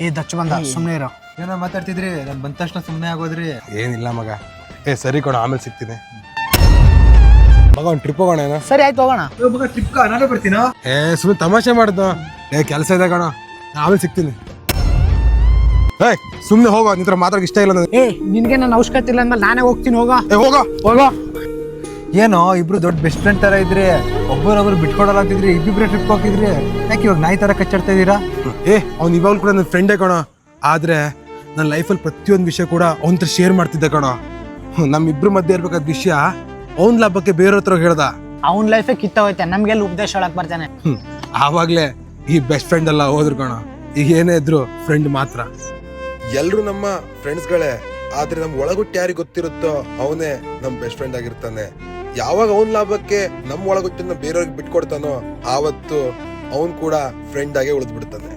ಏ ದಚ್ಚ ಬಂದ ಸುಮ್ಮನೆ ಇರೋ. ಏನೋ ಮಾತಾಡ್ತಿದ್ರಿ, ನಾನು ಬಂದ ತಕ್ಷಣ ಸುಮ್ಮನೆ ಆಗೋದ್ರಿ. ಏನಿಲ್ಲ ಮಗ. ಸರಿ ಕಣ, ಆಮೇಲೆ ಸಿಗ್ತೀನಿ ಮಗ. ಒಂದು ಟ್ರಿಪ್ ಹೋಗೋಣ ಏನೋ? ಸರಿ ಆಯ್ತು ಹೋಗೋಣ. ಮಗ ಟ್ರಿಪ್ ನಾನೇ ಬರ್ತೀನೋ. ಸುಮ್ಮನೆ ತಮಾಷೆ ಮಾಡ್ದು. ಕೆಲಸ ಇದೆ ಕಣ, ಆಮೇಲೆ ಸಿಗ್ತೀನಿ. ಸುಮ್ಮನೆ ಹೋಗೋ, ನಿಂತ್ರ ಮಾತಾಡಕ್ಕೆ ಇಷ್ಟ ಇಲ್ಲ ನನಗೆ. ನಿನ್ಗೆ ನನ್ನ ಅವಶ್ಯಕತೆ ಇಲ್ಲ ಅಂದ್ಮೇಲೆ ನಾನೇ ಹೋಗ್ತೀನಿ. ಹೋಗೋ ಹೋಗೋ. ಏನೋ ಇಬ್ರು ದೊಡ್ಡ ಬೆಸ್ಟ್ ಫ್ರೆಂಡ್ ತರ ಇದ್ರಿ, ಒಬ್ಬರೊಬ್ರು ಬಿಟ್ಕೊಡಲ್ಲ ಅಂತಿದ್ರಿ, ಇಬ್ಬಿಬ್ರೆ ಟ್ರಿಪ್ ಹೋಗಿದ್ರಿ. ಯಾಕೆ ಇವಾಗ ನಾಯಿ ತರ ಕಚ್ಚಾಡ್ತಾ ಇದೀರಾ? ಅವ್ನು ಇವಾಗ ಕೂಡ ನನ್ನ ಫ್ರೆಂಡೇ ಕಣ. ಆದ್ರೆ ನನ್ನ ಲೈಫಲ್ಲಿ ಪ್ರತಿಯೊಂದು ವಿಷಯ ಕೂಡ ಅವನ ಹತ್ರ ಶೇರ್ ಮಾಡ್ತಿದ್ದೆ ಕಣ. ನಮ್ಮಿಬ್ರು ಮಧ್ಯೆ ಇರ್ಬೇಕಾದ ವಿಷಯ ಅವನ ಲಾಭಕ್ಕೆ ಬೇರೆಯವ್ರ ಹತ್ರ ಹೇಳ್ದ. ಅವ್ನ ಲೈಫೇ ಕಿತ್ತೋಯ್ತೆ, ನಮ್ಗೆಲ್ಲ ಉಪದೇಶ ಹೇಳಕ್ ಬರ್ತಾನೆ. ಆವಾಗ್ಲೇ ಈ ಬೆಸ್ಟ್ ಫ್ರೆಂಡ್ ಎಲ್ಲ ಹೋದ್ರು ಕಣ. ಈಗ ಏನೇ ಇದ್ರು ಫ್ರೆಂಡ್ ಮಾತ್ರ. ಎಲ್ರು ನಮ್ಮ ಫ್ರೆಂಡ್ಸ್ಗಳೇ, ಆದ್ರೆ ನಮ್ ಒಳಗೊಟ್ಟು ಯಾರಿಗೆ ಗೊತ್ತಿರುತ್ತೋ ಅವನೇ ನಮ್ ಬೆಸ್ಟ್ ಫ್ರೆಂಡ್ ಆಗಿರ್ತಾನೆ. ಯಾವಾಗ ಅವನ್ ಲಾಭಕ್ಕೆ ನಮ್ ಒಳಗೊಟ್ಟನ್ನ ಬೇರೆಯವ್ರಿಗೆ ಬಿಟ್ಕೊಡ್ತಾನೋ ಆವತ್ತು ಅವನ್ ಕೂಡ ಫ್ರೆಂಡ್ ಆಗೇ ಉಳಿದ್ಬಿಡ್ತಾನೆ.